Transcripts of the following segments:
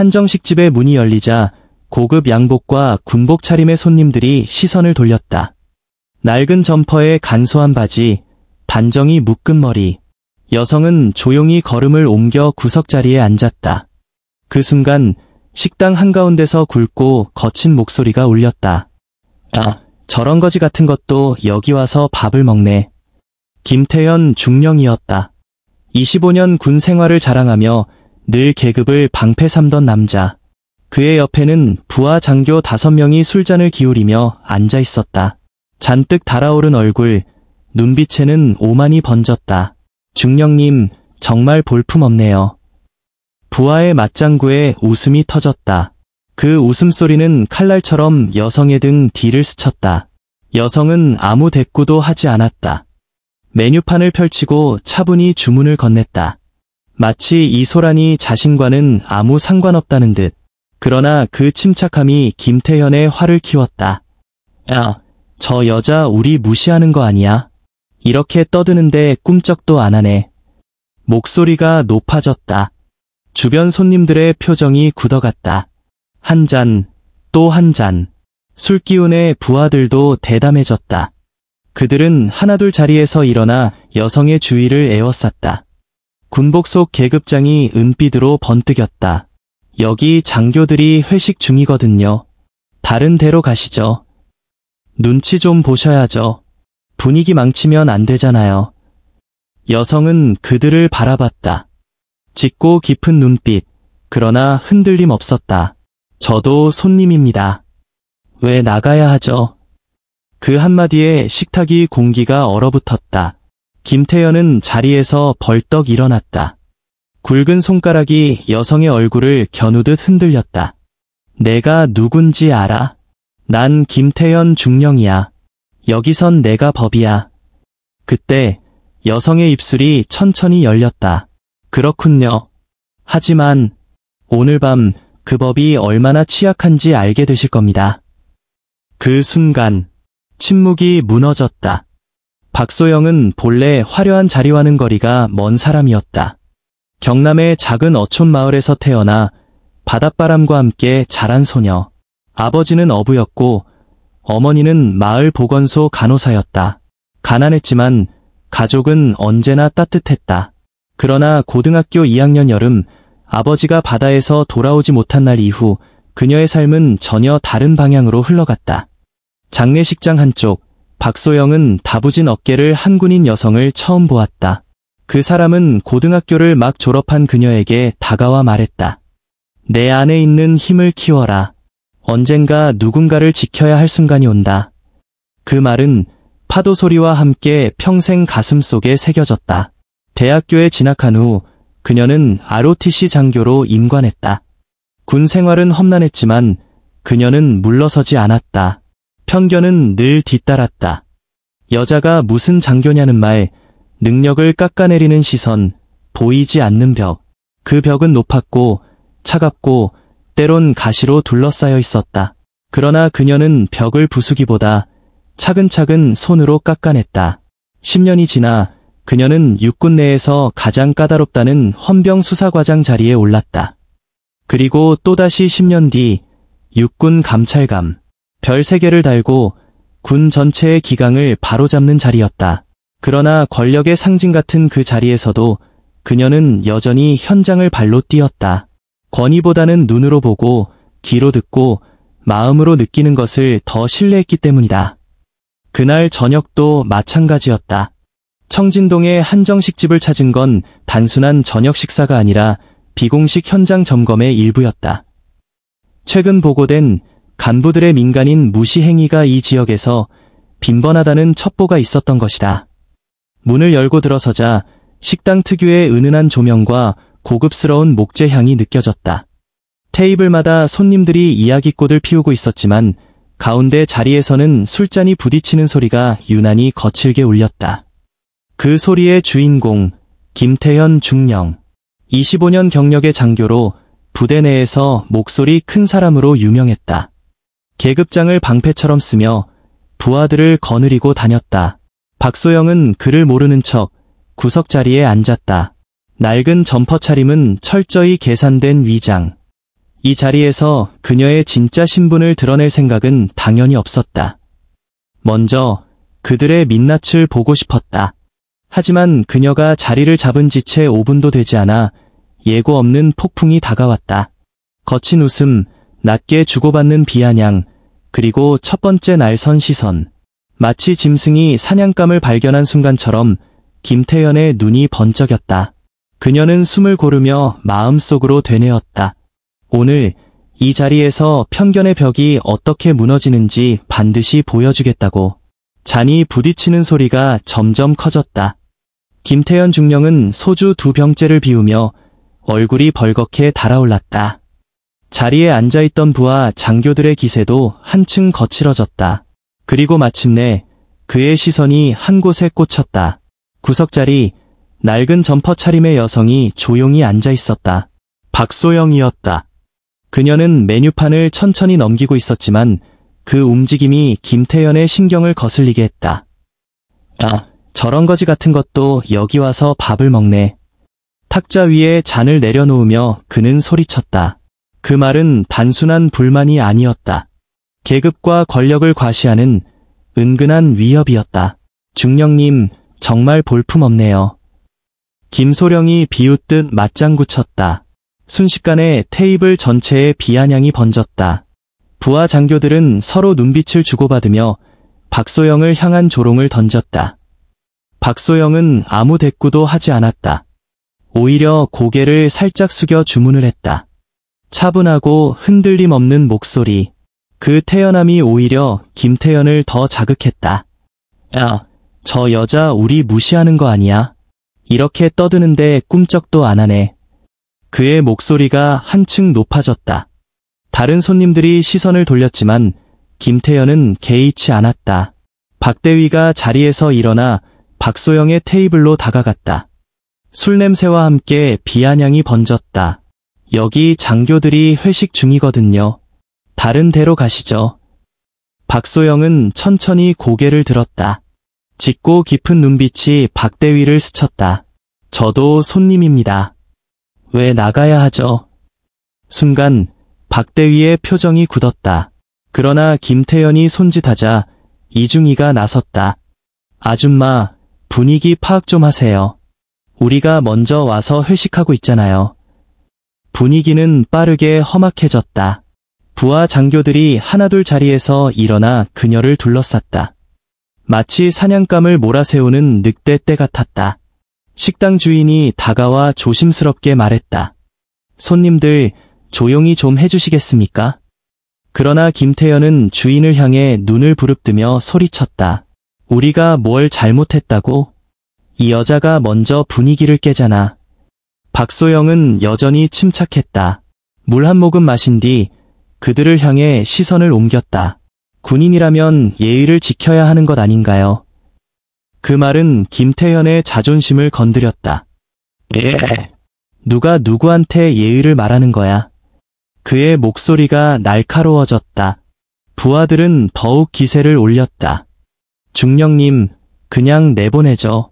한정식집의 문이 열리자 고급 양복과 군복 차림의 손님들이 시선을 돌렸다. 낡은 점퍼에 간소한 바지, 단정히 묶은 머리. 여성은 조용히 걸음을 옮겨 구석자리에 앉았다. 그 순간 식당 한가운데서 굵고 거친 목소리가 울렸다. 아, 저런 거지 같은 것도 여기 와서 밥을 먹네. 김태현 중령이었다. 25년 군 생활을 자랑하며 늘 계급을 방패 삼던 남자. 그의 옆에는 부하 장교 5명이 술잔을 기울이며 앉아 있었다. 잔뜩 달아오른 얼굴, 눈빛에는 오만이 번졌다. 중령님, 정말 볼품없네요. 부하의 맞장구에 웃음이 터졌다. 그 웃음소리는 칼날처럼 여성의 등 뒤를 스쳤다. 여성은 아무 대꾸도 하지 않았다. 메뉴판을 펼치고 차분히 주문을 건넸다. 마치 이 소란이 자신과는 아무 상관없다는 듯. 그러나 그 침착함이 김태현의 화를 키웠다. 야, 저 여자 우리 무시하는 거 아니야? 이렇게 떠드는데 꿈쩍도 안 하네. 목소리가 높아졌다. 주변 손님들의 표정이 굳어갔다. 한 잔, 또 한 잔. 술기운에 부하들도 대담해졌다. 그들은 하나둘 자리에서 일어나 여성의 주위를 에워쌌다. 군복 속 계급장이 은빛으로 번뜩였다. 여기 장교들이 회식 중이거든요. 다른 데로 가시죠. 눈치 좀 보셔야죠. 분위기 망치면 안 되잖아요. 여성은 그들을 바라봤다. 짙고 깊은 눈빛, 그러나 흔들림 없었다. 저도 손님입니다. 왜 나가야 하죠? 그 한마디에 식탁이 공기가 얼어붙었다. 김태현은 자리에서 벌떡 일어났다. 굵은 손가락이 여성의 얼굴을 겨누듯 흔들렸다. 내가 누군지 알아? 난 김태현 중령이야. 여기선 내가 법이야. 그때 여성의 입술이 천천히 열렸다. 그렇군요. 하지만 오늘 밤 그 법이 얼마나 취약한지 알게 되실 겁니다. 그 순간 침묵이 무너졌다. 박소영은 본래 화려한 자리와는 거리가 먼 사람이었다. 경남의 작은 어촌 마을에서 태어나 바닷바람과 함께 자란 소녀. 아버지는 어부였고 어머니는 마을 보건소 간호사였다. 가난했지만 가족은 언제나 따뜻했다. 그러나 고등학교 2학년 여름 아버지가 바다에서 돌아오지 못한 날 이후 그녀의 삶은 전혀 다른 방향으로 흘러갔다. 장례식장 한쪽, 박소영은 다부진 어깨를 한 군인 여성을 처음 보았다. 그 사람은 고등학교를 막 졸업한 그녀에게 다가와 말했다. 내 안에 있는 힘을 키워라. 언젠가 누군가를 지켜야 할 순간이 온다. 그 말은 파도 소리와 함께 평생 가슴 속에 새겨졌다. 대학교에 진학한 후 그녀는 ROTC 장교로 임관했다. 군 생활은 험난했지만 그녀는 물러서지 않았다. 편견은 늘 뒤따랐다. 여자가 무슨 장교냐는 말, 능력을 깎아내리는 시선, 보이지 않는 벽. 그 벽은 높았고 차갑고 때론 가시로 둘러싸여 있었다. 그러나 그녀는 벽을 부수기보다 차근차근 손으로 깎아냈다. 10년이 지나 그녀는 육군 내에서 가장 까다롭다는 헌병 수사과장 자리에 올랐다. 그리고 또다시 10년 뒤 육군 감찰감, 별 3개를 달고 군 전체의 기강을 바로잡는 자리였다. 그러나 권력의 상징 같은 그 자리에서도 그녀는 여전히 현장을 발로 뛰었다. 권위보다는 눈으로 보고 귀로 듣고 마음으로 느끼는 것을 더 신뢰했기 때문이다. 그날 저녁도 마찬가지였다. 청진동의 한정식집을 찾은 건 단순한 저녁 식사가 아니라 비공식 현장 점검의 일부였다. 최근 보고된 간부들의 민간인 무시 행위가 이 지역에서 빈번하다는 첩보가 있었던 것이다. 문을 열고 들어서자 식당 특유의 은은한 조명과 고급스러운 목재 향이 느껴졌다. 테이블마다 손님들이 이야기꽃을 피우고 있었지만 가운데 자리에서는 술잔이 부딪히는 소리가 유난히 거칠게 울렸다. 그 소리의 주인공, 김태현 중령. 25년 경력의 장교로 부대 내에서 목소리 큰 사람으로 유명했다. 계급장을 방패처럼 쓰며 부하들을 거느리고 다녔다. 박소영은 그를 모르는 척 구석 자리에 앉았다. 낡은 점퍼 차림은 철저히 계산된 위장. 이 자리에서 그녀의 진짜 신분을 드러낼 생각은 당연히 없었다. 먼저 그들의 민낯을 보고 싶었다. 하지만 그녀가 자리를 잡은 지 채 5분도 되지 않아 예고 없는 폭풍이 다가왔다. 거친 웃음, 낮게 주고받는 비아냥, 그리고 첫 번째 날선 시선. 마치 짐승이 사냥감을 발견한 순간처럼 김태연의 눈이 번쩍였다. 그녀는 숨을 고르며 마음속으로 되뇌었다. 오늘 이 자리에서 편견의 벽이 어떻게 무너지는지 반드시 보여주겠다고. 잔이 부딪히는 소리가 점점 커졌다. 김태연 중령은 소주 2병째를 비우며 얼굴이 벌겋게 달아올랐다. 자리에 앉아있던 부하 장교들의 기세도 한층 거칠어졌다. 그리고 마침내 그의 시선이 한 곳에 꽂혔다. 구석자리, 낡은 점퍼 차림의 여성이 조용히 앉아있었다. 박소영이었다. 그녀는 메뉴판을 천천히 넘기고 있었지만 그 움직임이 김태연의 신경을 거슬리게 했다. 아, 저런 거지 같은 것도 여기 와서 밥을 먹네. 탁자 위에 잔을 내려놓으며 그는 소리쳤다. 그 말은 단순한 불만이 아니었다. 계급과 권력을 과시하는 은근한 위협이었다. 중령님, 정말 볼품없네요. 김소령이 비웃듯 맞장구 쳤다. 순식간에 테이블 전체에 비아냥이 번졌다. 부하 장교들은 서로 눈빛을 주고받으며 박소영을 향한 조롱을 던졌다. 박소영은 아무 대꾸도 하지 않았다. 오히려 고개를 살짝 숙여 주문을 했다. 차분하고 흔들림 없는 목소리. 그 태연함이 오히려 김태연을 더 자극했다. 야, 저 여자 우리 무시하는 거 아니야? 이렇게 떠드는데 꿈쩍도 안 하네. 그의 목소리가 한층 높아졌다. 다른 손님들이 시선을 돌렸지만 김태연은 개의치 않았다. 박대위가 자리에서 일어나 박소영의 테이블로 다가갔다. 술 냄새와 함께 비아냥이 번졌다. 여기 장교들이 회식 중이거든요. 다른 데로 가시죠. 박소영은 천천히 고개를 들었다. 짙고 깊은 눈빛이 박대위를 스쳤다. 저도 손님입니다. 왜 나가야 하죠? 순간 박대위의 표정이 굳었다. 그러나 김태연이 손짓하자 이중희가 나섰다. 아줌마, 분위기 파악 좀 하세요. 우리가 먼저 와서 회식하고 있잖아요. 분위기는 빠르게 험악해졌다. 부하 장교들이 하나둘 자리에서 일어나 그녀를 둘러쌌다. 마치 사냥감을 몰아세우는 늑대 떼 같았다. 식당 주인이 다가와 조심스럽게 말했다. 손님들, 조용히 좀 해주시겠습니까? 그러나 김태연은 주인을 향해 눈을 부릅뜨며 소리쳤다. 우리가 뭘 잘못했다고? 이 여자가 먼저 분위기를 깨잖아. 박소영은 여전히 침착했다. 물 한 모금 마신 뒤 그들을 향해 시선을 옮겼다. 군인이라면 예의를 지켜야 하는 것 아닌가요? 그 말은 김태연의 자존심을 건드렸다. 예. 누가 누구한테 예의를 말하는 거야? 그의 목소리가 날카로워졌다. 부하들은 더욱 기세를 올렸다. 중령님, 그냥 내보내죠.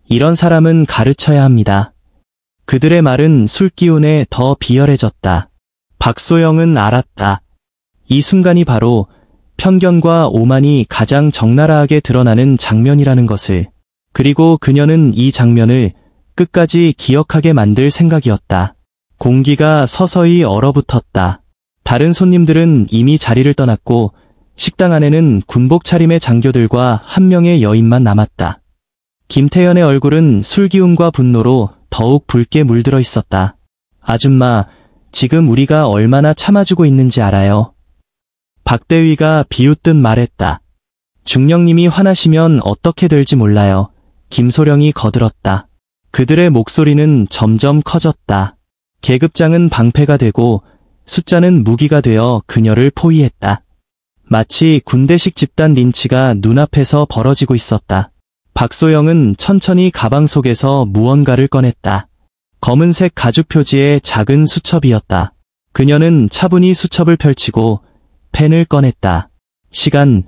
이런 사람은 가르쳐야 합니다. 그들의 말은 술기운에 더 비열해졌다. 박소영은 알았다. 이 순간이 바로 편견과 오만이 가장 적나라하게 드러나는 장면이라는 것을. 그리고 그녀는 이 장면을 끝까지 기억하게 만들 생각이었다. 공기가 서서히 얼어붙었다. 다른 손님들은 이미 자리를 떠났고 식당 안에는 군복 차림의 장교들과 한 명의 여인만 남았다. 김태연의 얼굴은 술기운과 분노로 더욱 붉게 물들어 있었다. 아줌마, 지금 우리가 얼마나 참아주고 있는지 알아요? 박대위가 비웃듯 말했다. 중령님이 화나시면 어떻게 될지 몰라요. 김소령이 거들었다. 그들의 목소리는 점점 커졌다. 계급장은 방패가 되고 숫자는 무기가 되어 그녀를 포위했다. 마치 군대식 집단 린치가 눈앞에서 벌어지고 있었다. 박소영은 천천히 가방 속에서 무언가를 꺼냈다. 검은색 가죽 표지의 작은 수첩이었다. 그녀는 차분히 수첩을 펼치고 펜을 꺼냈다. 시간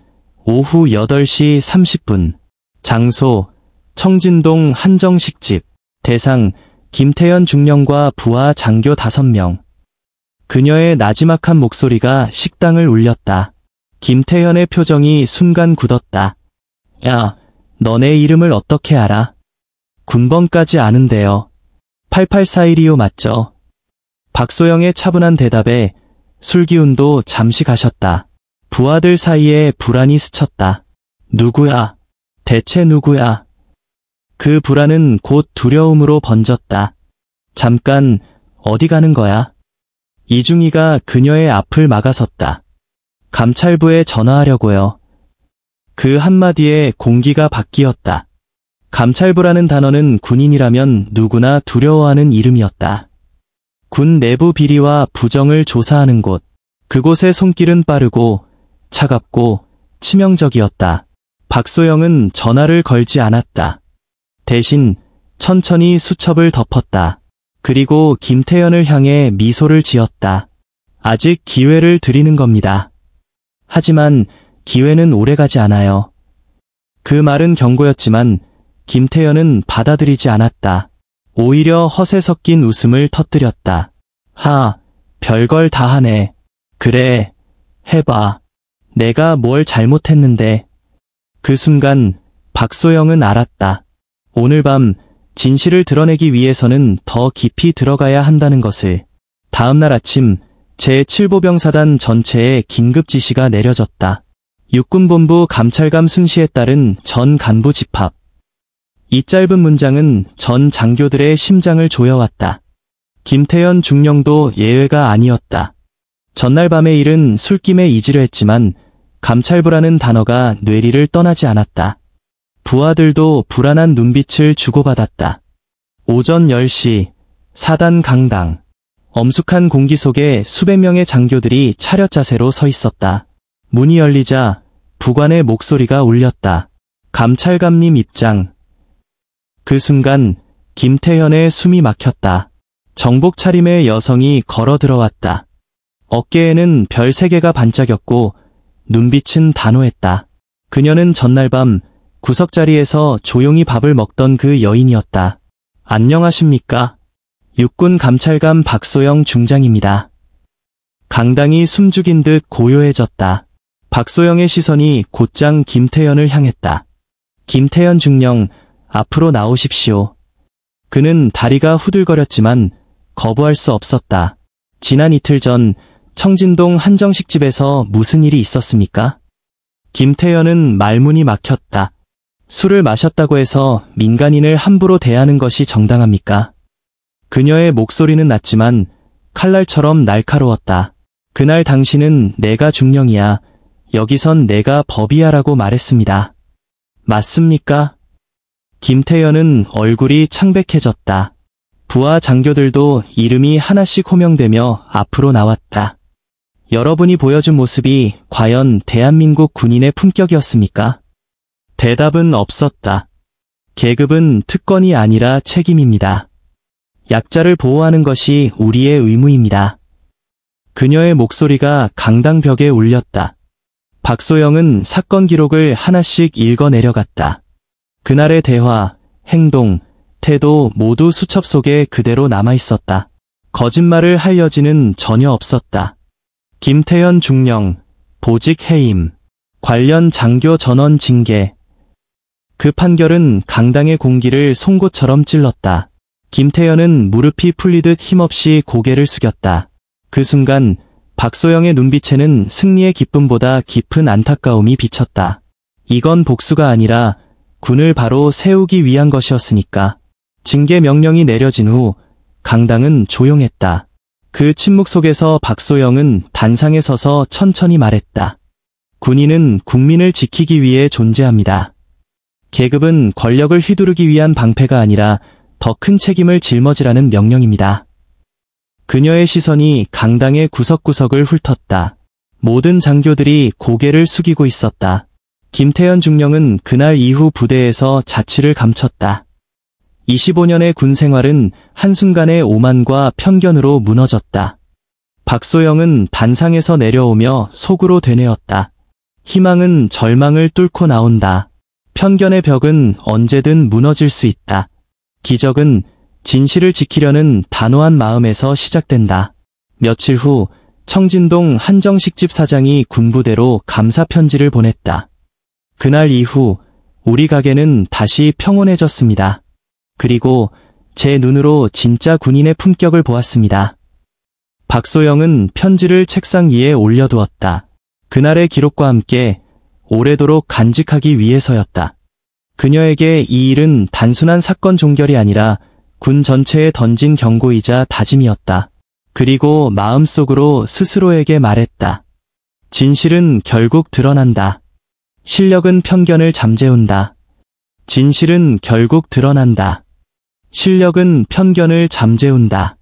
오후 8시 30분. 장소 청진동 한정식집. 대상 김태연 중령과 부하 장교 5명. 그녀의 나지막한 목소리가 식당을 울렸다. 김태현의 표정이 순간 굳었다. 야, 너네 이름을 어떻게 알아? 군번까지 아는데요. 8841이요 맞죠? 박소영의 차분한 대답에 술기운도 잠시 가셨다. 부하들 사이에 불안이 스쳤다. 누구야? 대체 누구야? 그 불안은 곧 두려움으로 번졌다. 잠깐, 어디 가는 거야? 이중희가 그녀의 앞을 막아섰다. 감찰부에 전화하려고요. 그 한마디에 공기가 바뀌었다. 감찰부라는 단어는 군인이라면 누구나 두려워하는 이름이었다. 군 내부 비리와 부정을 조사하는 곳. 그곳의 손길은 빠르고 차갑고 치명적이었다. 박소영은 전화를 걸지 않았다. 대신 천천히 수첩을 덮었다. 그리고 김태현을 향해 미소를 지었다. 아직 기회를 드리는 겁니다. 하지만 기회는 오래가지 않아요. 그 말은 경고였지만 김태현은 받아들이지 않았다. 오히려 허세 섞인 웃음을 터뜨렸다. 별걸 다 하네. 그래, 해봐. 내가 뭘 잘못했는데. 그 순간 박소영은 알았다. 오늘 밤 진실을 드러내기 위해서는 더 깊이 들어가야 한다는 것을. 다음날 아침 제7보병사단 전체에 긴급 지시가 내려졌다. 육군본부 감찰감 순시에 따른 전 간부 집합. 이 짧은 문장은 전 장교들의 심장을 조여왔다. 김태현 중령도 예외가 아니었다. 전날 밤의 일은 술김에 잊으려 했지만 감찰부라는 단어가 뇌리를 떠나지 않았다. 부하들도 불안한 눈빛을 주고받았다. 오전 10시, 사단 강당. 엄숙한 공기 속에 수백 명의 장교들이 차렷 자세로 서 있었다. 문이 열리자 부관의 목소리가 울렸다. 감찰감님 입장. 그 순간 김태현의 숨이 막혔다. 정복 차림의 여성이 걸어 들어왔다. 어깨에는 별 3개가 반짝였고 눈빛은 단호했다. 그녀는 전날 밤 구석자리에서 조용히 밥을 먹던 그 여인이었다. 안녕하십니까? 육군 감찰감 박소영 중장입니다. 강당이 숨죽인 듯 고요해졌다. 박소영의 시선이 곧장 김태현을 향했다. 김태현 중령, 앞으로 나오십시오. 그는 다리가 후들거렸지만 거부할 수 없었다. 지난 이틀 전 청진동 한정식집에서 무슨 일이 있었습니까? 김태현은 말문이 막혔다. 술을 마셨다고 해서 민간인을 함부로 대하는 것이 정당합니까? 그녀의 목소리는 낮지만 칼날처럼 날카로웠다. 그날 당신은 내가 중령이야. 여기선 내가 법이야라고 말했습니다. 맞습니까? 김태현은 얼굴이 창백해졌다. 부하 장교들도 이름이 하나씩 호명되며 앞으로 나왔다. 여러분이 보여준 모습이 과연 대한민국 군인의 품격이었습니까? 대답은 없었다. 계급은 특권이 아니라 책임입니다. 약자를 보호하는 것이 우리의 의무입니다. 그녀의 목소리가 강당벽에 울렸다. 박소영은 사건 기록을 하나씩 읽어 내려갔다. 그날의 대화, 행동, 태도 모두 수첩 속에 그대로 남아있었다. 거짓말을 할 여지는 전혀 없었다. 김태현 중령, 보직 해임, 관련 장교 전원 징계. 그 판결은 강당의 공기를 송곳처럼 찔렀다. 김태현은 무릎이 풀리듯 힘없이 고개를 숙였다. 그 순간 박소영의 눈빛에는 승리의 기쁨보다 깊은 안타까움이 비쳤다. 이건 복수가 아니라 군을 바로 세우기 위한 것이었으니까. 징계 명령이 내려진 후 강당은 조용했다. 그 침묵 속에서 박소영은 단상에 서서 천천히 말했다. 군인은 국민을 지키기 위해 존재합니다. 계급은 권력을 휘두르기 위한 방패가 아니라 더 큰 책임을 짊어지라는 명령입니다. 그녀의 시선이 강당의 구석구석을 훑었다. 모든 장교들이 고개를 숙이고 있었다. 김태현 중령은 그날 이후 부대에서 자취를 감췄다. 25년의 군 생활은 한순간의 오만과 편견으로 무너졌다. 박소영은 단상에서 내려오며 속으로 되뇌었다. 희망은 절망을 뚫고 나온다. 편견의 벽은 언제든 무너질 수 있다. 기적은 진실을 지키려는 단호한 마음에서 시작된다. 며칠 후 청진동 한정식집 사장이 군부대로 감사 편지를 보냈다. 그날 이후 우리 가게는 다시 평온해졌습니다. 그리고 제 눈으로 진짜 군인의 품격을 보았습니다. 박소영은 편지를 책상 위에 올려두었다. 그날의 기록과 함께 오래도록 간직하기 위해서였다. 그녀에게 이 일은 단순한 사건 종결이 아니라 군 전체에 던진 경고이자 다짐이었다. 그리고 마음속으로 스스로에게 말했다. 진실은 결국 드러난다. 실력은 편견을 잠재운다. 진실은 결국 드러난다. 실력은 편견을 잠재운다.